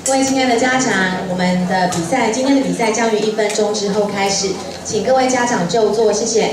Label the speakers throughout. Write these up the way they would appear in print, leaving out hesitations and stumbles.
Speaker 1: 各位亲爱的家长，我们的今天的比赛将于1分钟之后开始，请各位家长就座，谢谢。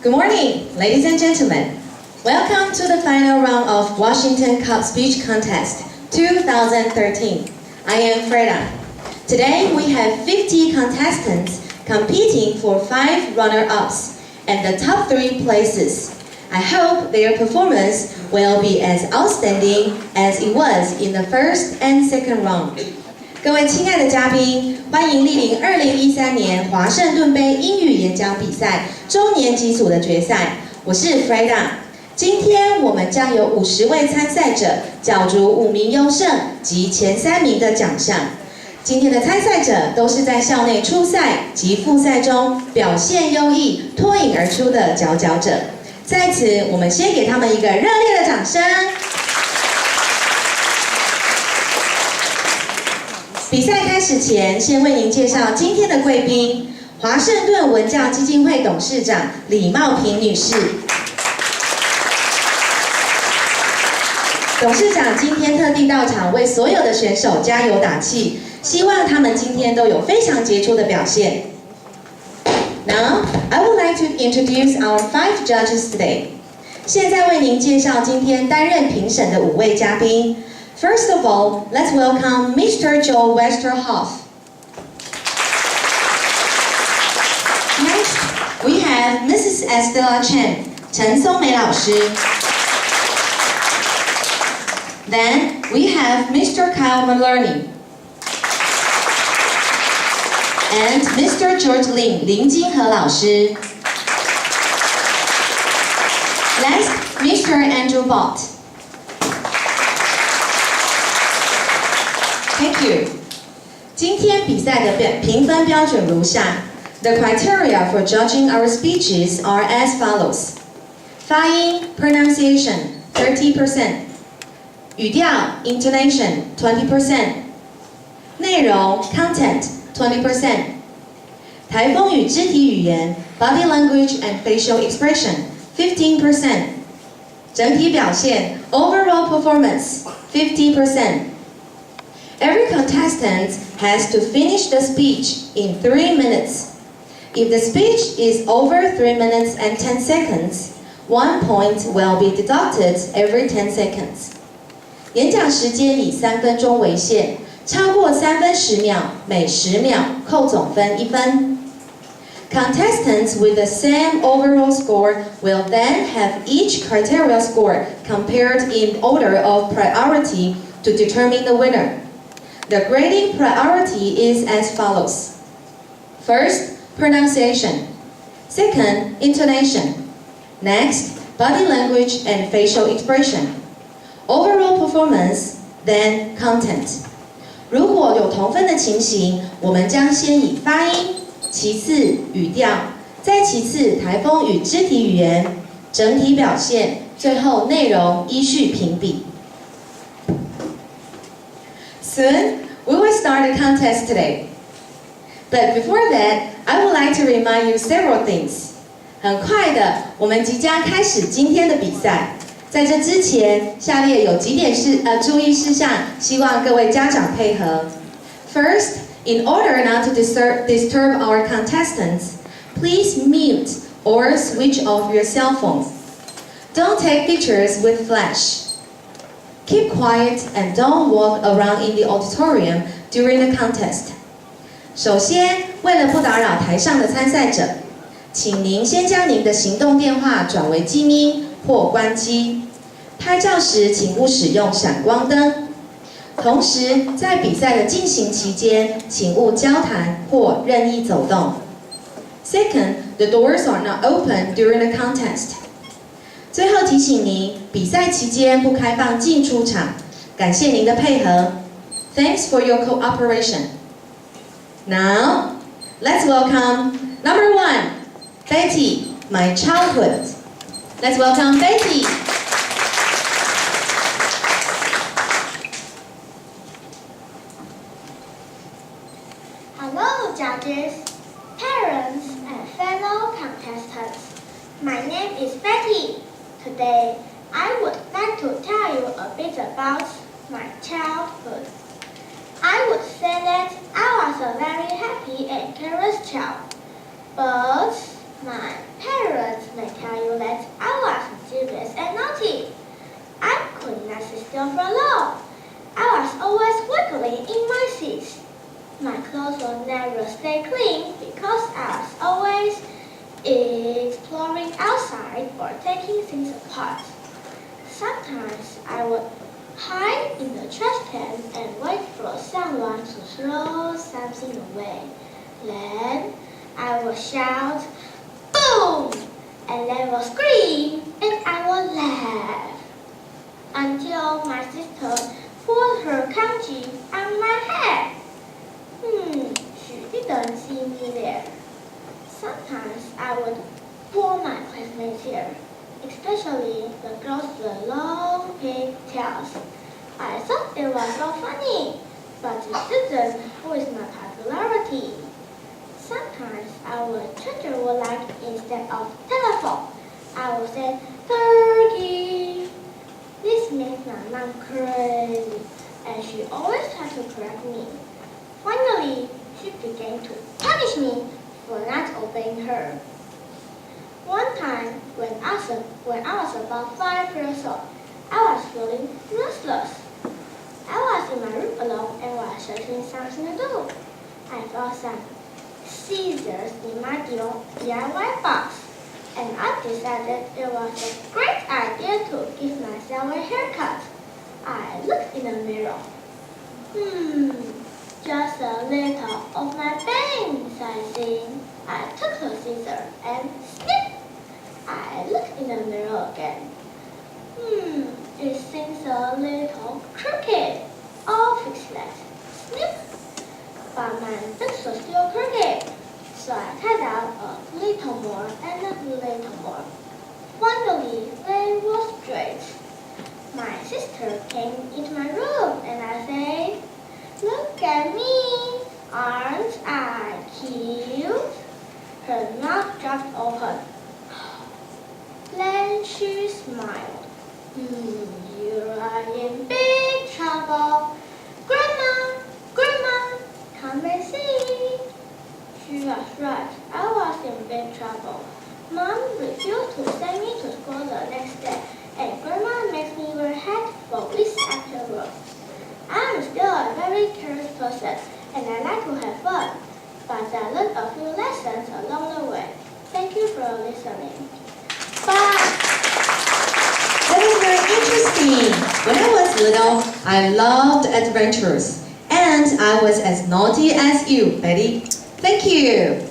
Speaker 1: Good morning, ladies and gentlemen. Welcome to the final round of Washington Cup Speech Contest 2013. I am Freda. Today we have 50 contestants competing for 5 runner-ups and the top 3 places. I hope their performance will be as outstanding as it was in the first and second round. 各位亲爱的嘉宾，欢迎莅临2013年华盛顿杯英语演讲比赛中年级组的决赛。我是 Freda。今天我们将有50位参赛者角逐5名优胜及前3名的奖项。今天的参赛者都是在校内初赛及复赛中表现优异、脱颖而出的佼佼者。在此，我们先给他们一个热烈的掌声。比赛开始前，先为您介绍今天的贵宾：华盛顿文教基金会董事长李茂平女士。董事长今天特地到场为所有的选手加油打气，希望他们今天都有非常杰出的表现。Now, I would like to introduce our 5 judges today. 现在为您介绍今天担任评审的5位嘉宾。First of all, let's welcome Mr. Joel Westerhoff. Next, we have Mrs. Estella Chen, 陈松梅老师。Then, we have Mr. Kyle Maloney. And Mr. George Lin, 林金和老师。Next, Mr. Andrew Bott. Thank you. 今天比赛的评分标准如下。The criteria for judging our speeches are as follows. 发音 pronunciation 30%. 语调 intonation 20%. 内容 content 20%. 台风与肢体语言 body language and facial expression 15%. 整体表现 overall performance 50%. Every contestant has to finish the speech in 3 minutes. If the speech is over 3 minutes and 10 seconds, 1 point will be deducted every 10 seconds. 演讲时间以3分钟为限，超过3分10秒，每10秒扣总分1分。Contestants with the same overall score will then have each criteria score compared in order of priority to determine the winner. The grading priority is as follows. First, pronunciation. Second, intonation. Next, body language and facial expression. Overall performance, then content. 如果有同分的情形，我们将先以发音，其次语调，再其次台风与肢体语言，整体表现，最后内容依序评比。Soon, we will start the contest today. But before that, I would like to remind you several things. 很快的，我们即将开始今天的比赛。在这之前，下列有几点注意事项，希望各位家长配合。First, in order not to disturb our contestants, please mute or switch off your cell phone. Don't take pictures with flash. Keep quiet and don't walk around in the auditorium during the contest. 首先，为了不打扰台上的参赛者，请您先将您的行动电话转为静音或关机。拍照时请勿使用闪光灯。同时，在比赛的进行期间，请勿交谈或任意走动。Second, the doors are not open during the contest. 最后提醒您，比赛期间不开放进出场。感谢您的配合。Thanks for your cooperation. Now, let's welcome number 1, Betty, my childhood. Let's welcome Betty.
Speaker 2: Hello, judges, parents, and fellow contestants. My name is Betty. Today, I would like to tell you a bit about my childhood. I would say that I was a very happy and careless child, but my parents may tell you that I was mischievous and naughty. I could not sit still for long. I was always wiggling in my seat. My clothes will never stay clean because I was always exploring outside or taking things apart. Sometimes I would hide in the trash can and wait for someone to throw something away. Then I would shout, "Boom!" and they will scream and I will laugh. Until my sister poured her kanji on my head. She didn't see me there. Sometimes I would pull my classmates' hair, especially the girls with long pigtails. I thought it was so funny, but it didn't with my popularity. Sometimes I would change a word like instead of telephone, I would say turkey. This makes my mom crazy, and she always tried to correct me. Finally, she began to punish me for not obeying her. One time, when I was about 5 years old, I was feeling restless. I was in my room alone and was searching something to do. I found some scissors in my DIY box, and I decided it was a great idea to give myself a haircut. I looked in the mirror. Just a little of my bangs, I think. I took the scissors and snip. I looked in the mirror again. It seems a little crooked. I'll fix that. Snip. But my bangs were still crooked, so I cut out a little more and a little more. Finally, they were straight. My sister came into my room and I said, "Look at me, aren't I cute?" Her mouth dropped open. Then she smiled. You are in big trouble. Grandma, come and see. She was right. I was in big trouble. Mom refused to send me to school the next day, and Grandma makes me wear hat for weeks afterwards. I'm still a very curious person, and I like to have fun, but I learned a few lessons along the way. Thank you for listening. Bye!
Speaker 1: That is very interesting. When I was little, I loved adventures, and I was as naughty as you, Betty. Thank you.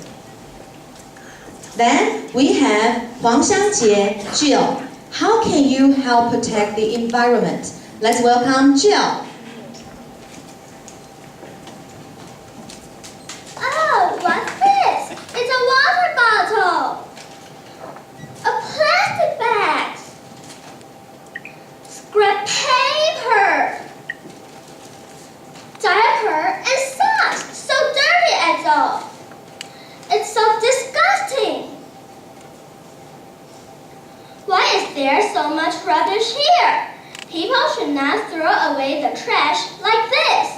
Speaker 1: Then we have Huang Xiangjie, Jill. How can you help protect the environment? Let's welcome Jill.
Speaker 2: Oh, what's this? It's a water bottle. A plastic bag. Scrap paper. Diaper and socks. So dirty and all. It's so disgusting. Why is there so much rubbish here? People should not throw away the trash like this.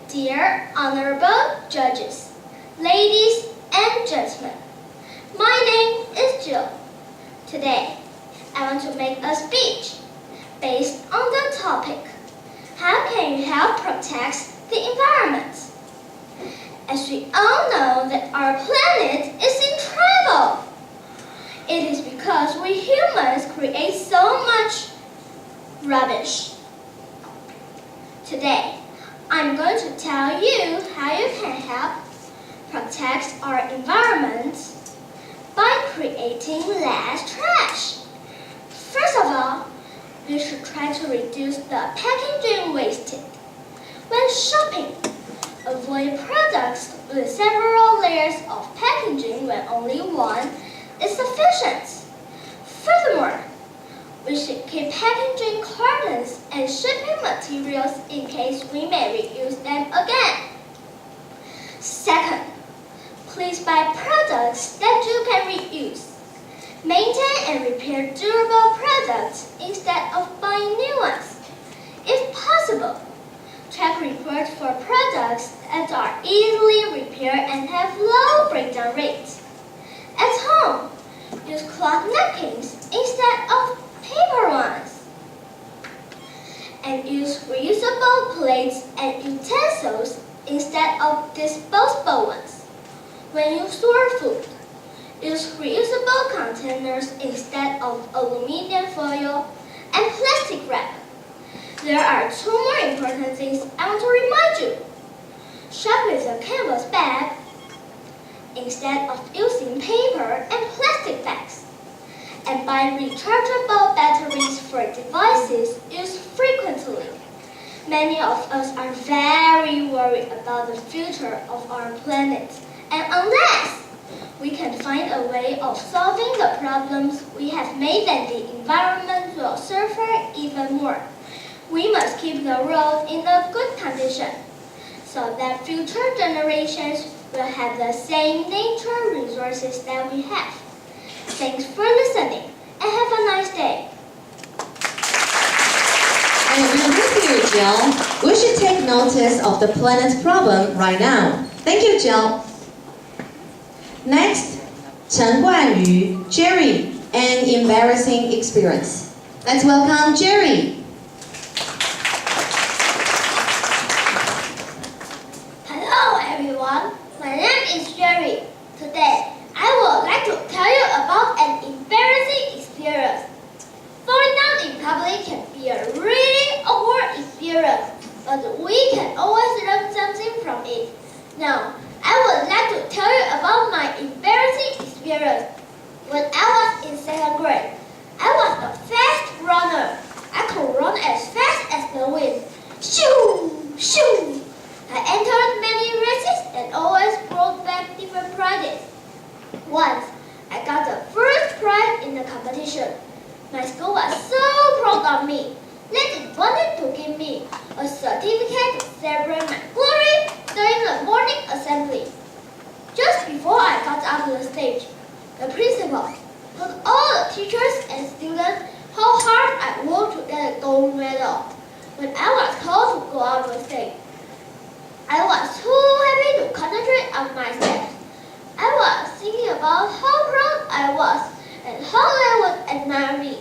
Speaker 2: Dear honorable judges, ladies and gentlemen, my name is Jill. Today, I want to make a speech based on the topic, how can you help protect the environment? As we all know that our planet is in trouble. It is because we humans create so much rubbish. Today, I'm going to tell you how you can help protect our environment by creating less trash. First of all, you should try to reduce the packaging wasted. When shopping, avoid products with several layers of packaging when only one is sufficient. Furthermore, we should keep packaging cartons and shipping materials in case we may reuse them again. Second, please buy products that you can reuse. Maintain and repair durable products instead of buying new ones. If possible, check reports for products that are easily repaired and have low breakdown rates. At home, use cloth napkins instead of paper ones. And use reusable plates and utensils instead of disposable ones. When you store food, use reusable containers instead of aluminum foil and plastic wrap. There are two more important things I want to remind you. Shop with a canvas bag instead of using paper and plastic bags. And buy rechargeable batteries for devices used frequently. Many of us are very worried about the future of our planet. And unless we can find a way of solving the problems we have made, then the environment will suffer even more. We must keep the world in a good condition so that future generations will have the same nature resources that we have. Thanks for listening and have a nice day.
Speaker 1: I agree with you, Jill. We should take notice of the planet's problem right now. Thank you, Jill. Next, Chen Guanyu, Jerry, an embarrassing experience. Let's welcome Jerry.
Speaker 2: Hello everyone, my name is Jerry. Today, I would like to tell you about an embarrassing experience. Falling down in public can be a really awkward experience, but we can always learn something from it. Now, I would like to tell you about my embarrassing experience. When I was in 2nd grade, I was a fast runner. I could run as fast as the wind. Shoo! Shoo! I entered many races and always brought back different prizes. Once, I got the first prize in the competition. My school was so proud of me that it wanted to give me a certificate to celebrate my glory during the morning assembly. Just before I got up to the stage, the principal told all the teachers and students how hard I worked to get a gold medal. When I was called to go out on stage, I was too happy to concentrate on my steps. I was thinking about how proud I was and how they would admire me.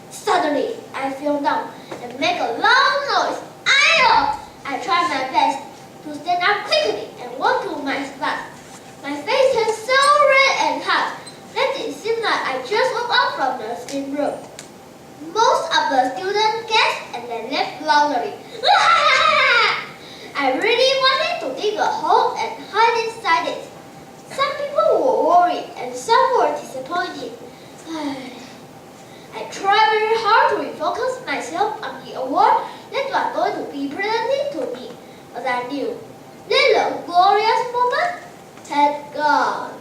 Speaker 2: Suddenly, I fell down and made a loud noise. I tried my best to stand up quickly and walk to my spot. My face turned so red and hot that it seemed like I just woke up from the sleep room. Most of the students gasped and then laughed loudly. I really wanted to dig a hole and hide inside it. Some people were worried and some were disappointed. I tried very hard to refocus myself on the award that was going to be presented to me, but I knew that the glorious moment had gone.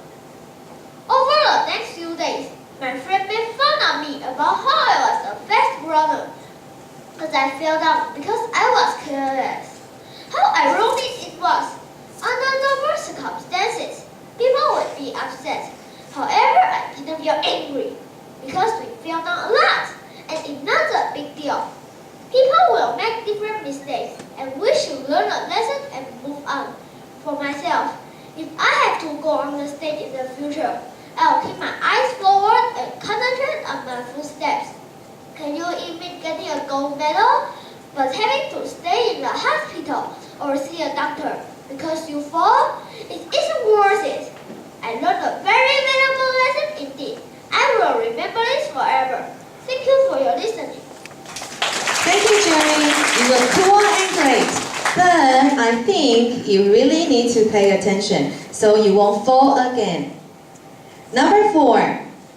Speaker 2: Over the next few days, my friend made fun of me about how I was a fast runner, but I fell down because I was careless. How ironic it was! Under normal circumstances, people would be upset. However, I didn't feel angry because we fell down a lot, and it's not a big deal. People will make different mistakes, and we should learn a lesson and move on. For myself, if I have to go on the stage in the the future. I'll keep my eyes forward and concentrate on my footsteps. Can you imagine getting a gold medal, but having to stay in the hospital or see a doctor because you fall? It isn't worth it. I learned a very valuable lesson indeed. I will remember this forever. Thank you for your listening.
Speaker 1: Thank you, Jerry. You were cool and great. But I think you really need to pay attention so you won't fall again. Number 4,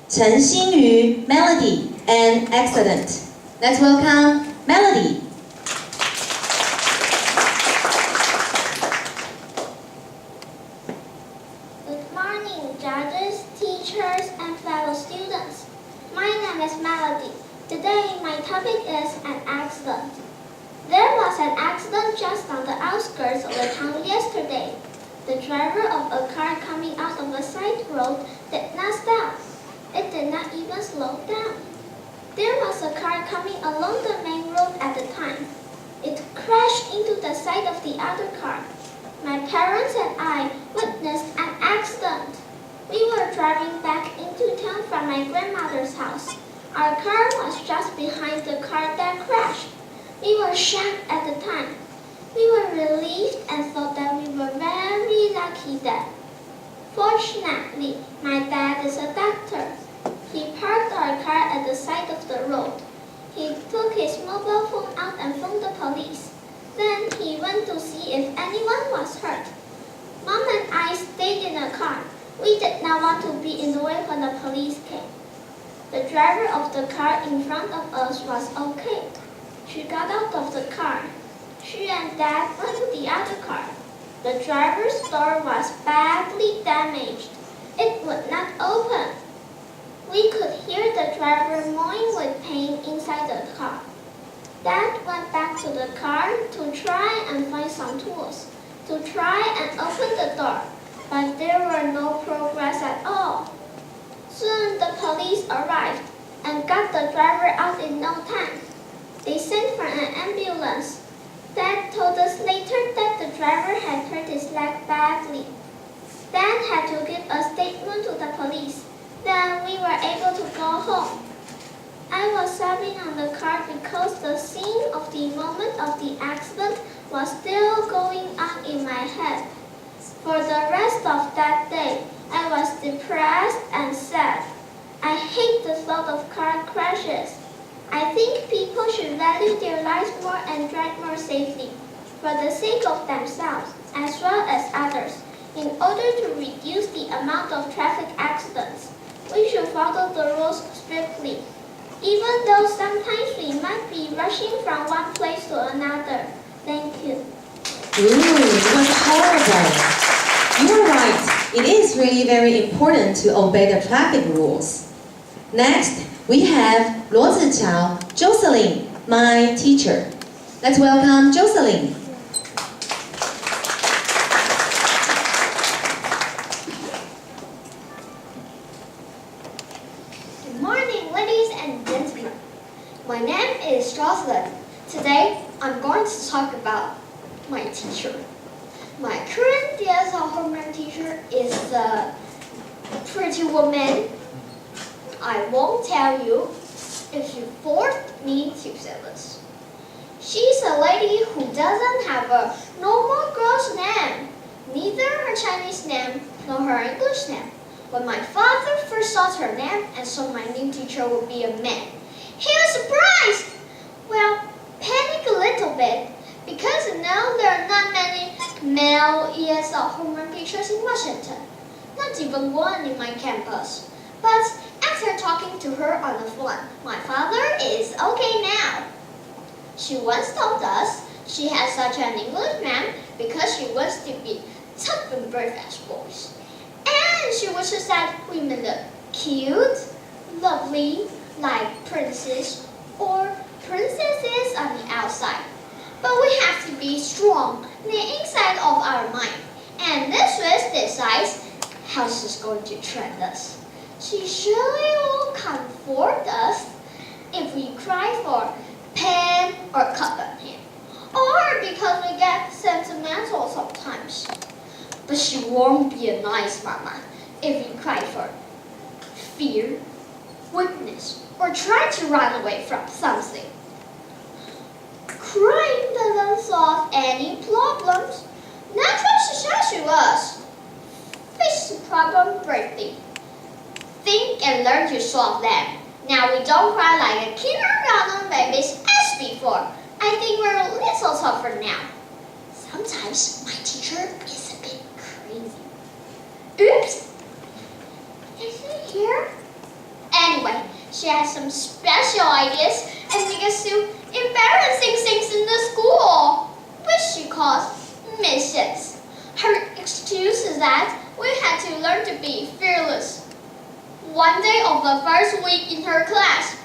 Speaker 1: Chen Xinyu, Melody, and Accident. Let's welcome Melody.
Speaker 2: Good morning, judges, teachers, and fellow students. My name is Melody. Today, my topic is an accident. There was an accident just on the outskirts of the town yesterday. The driver of a car coming out of a side road did not stop. It did not even slow down. There was a car coming along the main road at the time. It crashed into the side of the other car. My parents and I witnessed an accident. We were driving back into town from my grandmother's house. Our car was just behind the car that crashed. We were shocked at the time. We were relieved and thought that we were very lucky that. Fortunately, my dad is a doctor. He parked our car at the side of the road. He took his mobile phone out and phoned the police. Then he went to see if anyone was hurt. Mom and I stayed in the car. We did not want to be in the way when the police came. The driver of the car in front of us was okay. She got out of the car. She and Dad went to the other car. The driver's door was badly damaged. It would not open. We could hear the driver moaning with pain inside the car. Dad went back to the car to try and find some tools, to try and open the door, but there were no progress at all. Soon the police arrived and got the driver out in no time. They sent for an ambulance. Dad told us later that the driver had hurt his leg badly. Dad had to give a statement to the police. Then we were able to go home. I was sobbing on the car because the scene of the moment of the accident was still going on in my head. For the rest of that day, I was depressed and sad. I hate the thought of car crashes. I think people should value their lives more and drive more safely, for the sake of themselves as well as others. In order to reduce the amount of traffic accidents, we should follow the rules strictly, even though sometimes we might be rushing from one place to another. Thank you.
Speaker 1: Ooh, it was horrible. You are right. It is really very important to obey the traffic rules. Next, we have Luo Ziqiao, Jocelyn, my teacher. Let's welcome Jocelyn.
Speaker 3: Good morning, ladies and gentlemen. My name is Jocelyn. Today, I'm going to talk about my teacher. My current DSL homeroom teacher is the pretty woman. I won't tell you if you force me to say this. She's a lady who doesn't have a normal girl's name, neither her Chinese name nor her English name. When my father first saw her name and saw my new teacher would be a man, he was surprised. Well, panicked a little bit because now there are not many male ESL homeroom teachers in Washington, not even one in my campus. But after talking to her on the phone, my father is okay now. She once told us she has such an English name because she wants to be tough and brave as boys. And she wishes that women look cute, lovely, like princes or princesses on the outside. But we have to be strong on the inside of our mind. And this Swiss decides how she's going to train us. She surely will comfort us if we cry for pen or cup on him, or because we get sentimental sometimes. But she won't be a nice mama. if you cry for fear, weakness, or try to run away from something. Crying doesn't solve any problems. That's what she says to us. Face the problem bravely. Think and learn to solve them. Now we don't cry like a kindergarten babies as before. I think we're a little tougher now. Sometimes my teacher is a bit crazy. Oops! Is she here? Anyway, she has some special ideas and make us do embarrassing things in the school, which she calls missions. Her excuse is that we had to learn to be fearless. One day of the first week in her class,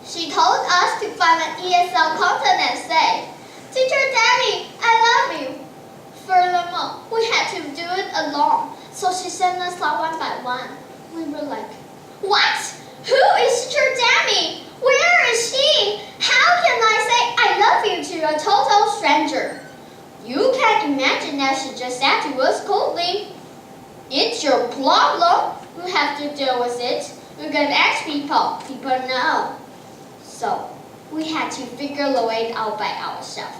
Speaker 3: she told us to find an ESL content and say, "Teacher Tammy, I love you." Furthermore, we had to do it alone, so she sent us out one by one. We were like, "What? Who is Teacher Tammy? Where is she? How can I say I love you to a total stranger?" You can imagine that she just said to us coldly, "It's your problem. You have to deal with it. You can ask people. People know." So we had to figure the way out by ourselves.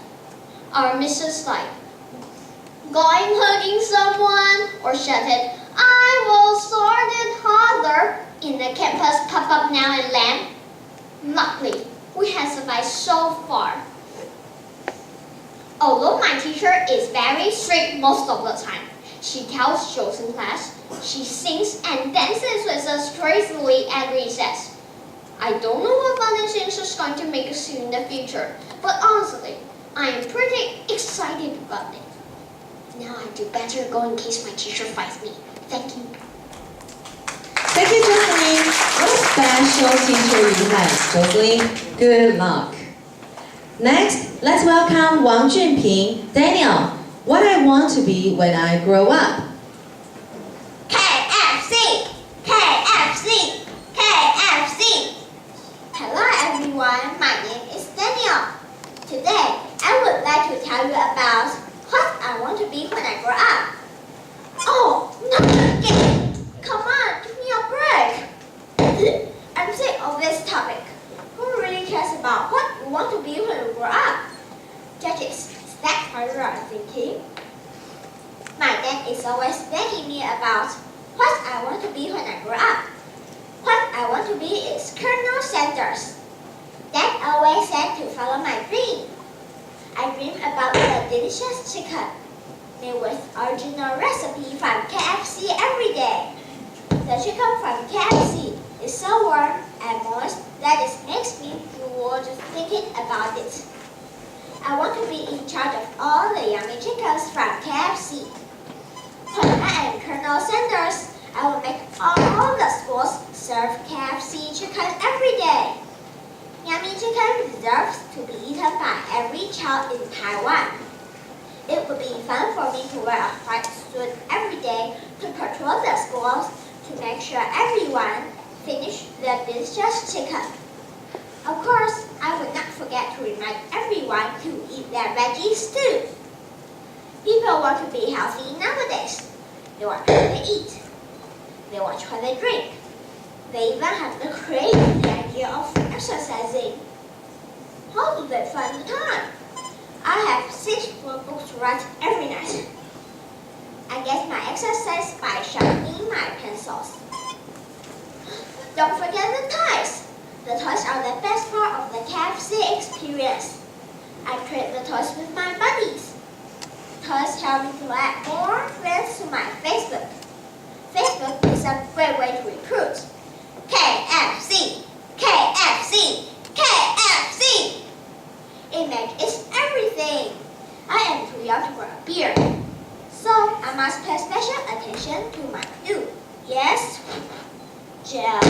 Speaker 3: Our missions like going hugging someone or shouting, "I will sort it harder" in the campus pop up now and then. Luckily, we have survived so far. Although my teacher is very strict most of the time, she tells jokes in class, she sings and dances with us crazily at recess. I don't know what funny things she's going to make us do in the future, but honestly, I am pretty excited about it. Now I do better go in case my teacher fights me. Thank you.
Speaker 1: Thank you, Jocelyn. What a special teacher you have, Jocelyn. Good luck. Next, let's welcome Wang Junping. Daniel, what I want to be when I grow up.
Speaker 2: KFC! KFC! KFC! Hello everyone, my name is Daniel. Today, I would like to tell you about what I want to be when I grow up. Oh, not again! Come on, give me a break! I'm sick of this topic. Who really cares about what we want to be when we grow up? Judges, is that what you are thinking? My dad is always begging me about what I want to be when I grow up. What I want to be is Colonel Sanders. Dad always said to follow my dream. I dream about the delicious chicken made with original recipe from KFC every day. The chicken from KFC is so warm and moist that it makes me drool just thinking about it. I want to be in charge of all the yummy chickens from KFC. When I am Colonel Sanders, I will make all the schools serve KFC chicken every day. Yummy chicken deserves to be eaten by every child in Taiwan. It would be fun for me to wear a white suit every day to patrol the schools to make sure everyone finish the delicious chicken. Of course, I would not forget to remind everyone to eat their veggies too. People want to be healthy nowadays. They watch what they eat. They watch what they drink. They even have the crazy idea of exercising. How do they find the time? I have 6 books to write every night. I get my exercise by sharpening my pencils. Don't forget the toys. The toys are the best part of the KFC experience. I trade the toys with my buddies. Toys help me to add more friends to my Facebook. Facebook is a great way to recruit. KFC! KFC! KFC! Image is everything. I am too young to grow a beard, so I must pay special attention to my food. Yes, gel,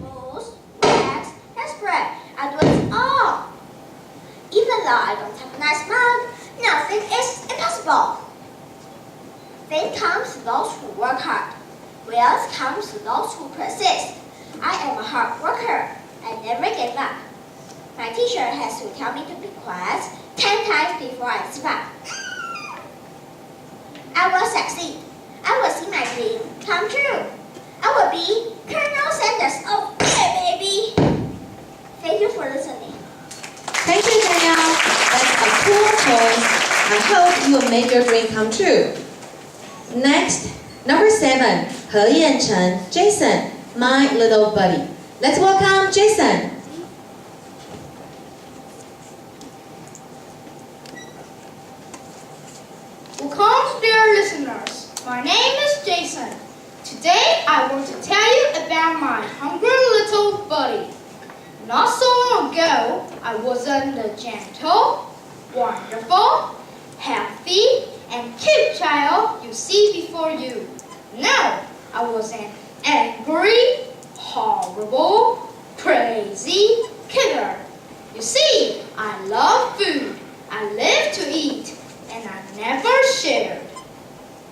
Speaker 2: mousse, wax, hairspray, I do it all. Even though I don't have a nice mouth, nothing is impossible. Fame comes to those who work hard. Wealth comes to those who persist. I am a hard worker. I never give up. My teacher has to tell me to be quiet 10 times before I speak. I will succeed. I will see my dream come true. I will be Colonel Sanders. Oh, yeah, baby. Thank you for listening.
Speaker 1: Thank you, Danielle. That's a cool choice. I hope you'll make your dream come true. Next, number 7, He Yanchen, Jason, my little buddy. Let's welcome Jason.
Speaker 4: Welcome, dear listeners. My name is Jason. Today I want to tell you about my hungry little buddy. Not so long ago, I wasn't the gentle, wonderful, healthy, and cute child you see before you. No, I was an angry, horrible, crazy kidder. You see, I love food. I live to eat, and I never shared.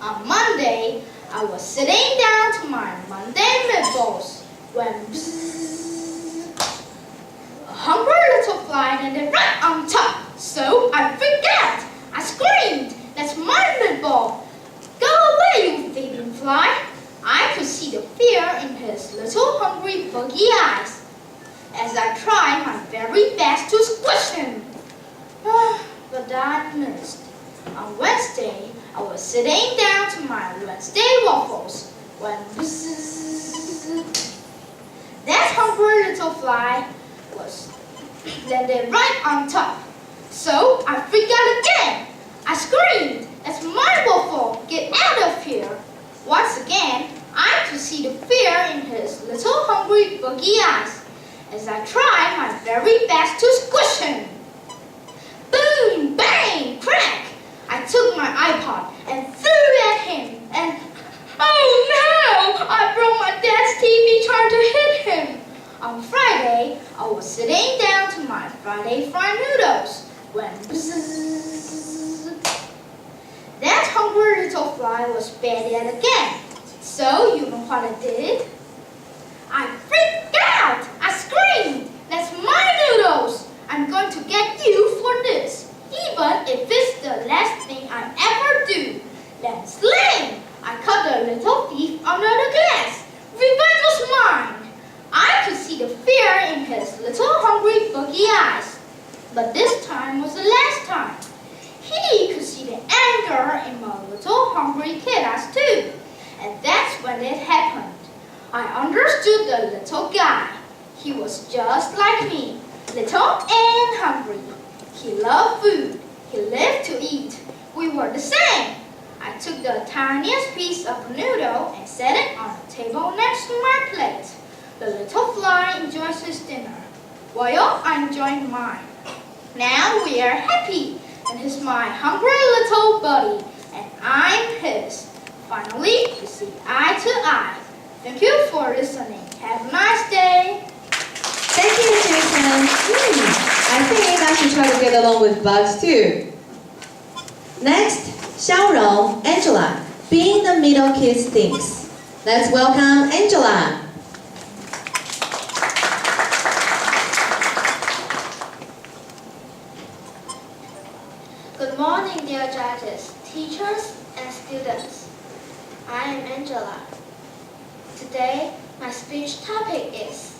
Speaker 4: On Monday, I was sitting down to my Monday meatballs when bzzz, a hungry little fly landed right on top. So I freaked out. I screamed, "That's my meatball! Go away, you thieving fly!" I could see the fear in his little hungry buggy eyes as I tried my very best to squish him. But I missed. On Wednesday, I was sitting down to my Wednesday waffles when bzzz, that hungry little fly was landed right on top. So I freaked out again. I screamed, "That's my waffle! Get out of here!" Once again, I could see the fear in his little hungry buggy eyes as I tried my very best to squish him. Boom! Bang! Crack! I took my iPod and threw it at him and, oh no! I broke my dad's TV trying to hit him. On Friday, I was sitting down to my Friday fried noodles when bzzz, that hungry little fly was bad yet again. So you know what I did? I freaked out! I screamed, "That's my noodles! I'm going to get you for this, even if it's the last thing I ever do." Then slam! I caught the little thief under the glass. Revenge was mine. I could see the fear in his little hungry buggy eyes. But this time was the last time. He could see the anger in my little hungry kid eyes too. And that's when it happened. I understood the little guy. He was just like me, little and hungry. He loved food. He lived to eat. We were the same. I took the tiniest piece of noodle and set it on the table next to my plate. The little fly enjoys his dinner, while I enjoyed mine. Now we are happy, and he's my hungry little buddy, and I'm his. Finally, we see eye to eye. Thank you for listening. Have a nice day.
Speaker 1: Thank you, Jason. I think I should try to get along with bugs too. Next, Xiaorong, Angela, being the middle kid stinks. Let's welcome Angela.
Speaker 5: Good morning, dear judges, teachers, and students. I am Angela. Today, my speech topic is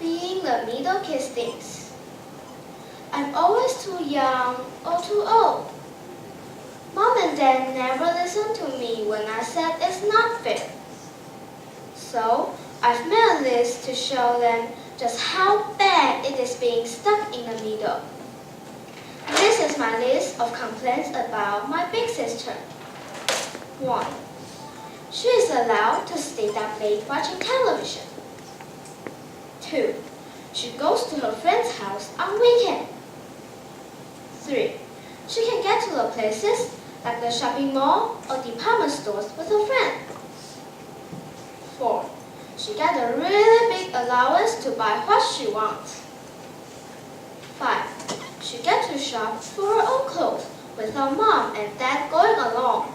Speaker 5: being the middle kid stinks. I'm always too young or too old. Mom and Dad never listened to me when I said it's not fair. So, I've made a list to show them just how bad it is being stuck in the middle. This is my list of complaints about my big sister. 1. She is allowed to stay up late watching television. 2. She goes to her friend's house on weekend. 3. She can get to the places like the shopping mall or department stores with her friend. 4. She gets a really big allowance to buy what she wants. 5. She gets to shop for her own clothes with her mom and dad going along.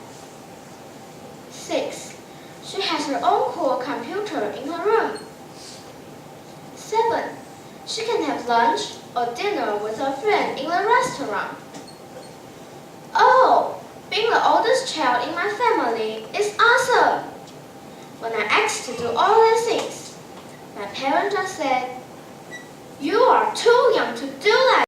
Speaker 5: 6. She has her own cool computer in her room. 7. She can have lunch or dinner with her friend in a restaurant. Oh, being the oldest child in my family is awesome! When I asked to do all these things, my parents just said, "You are too young to do that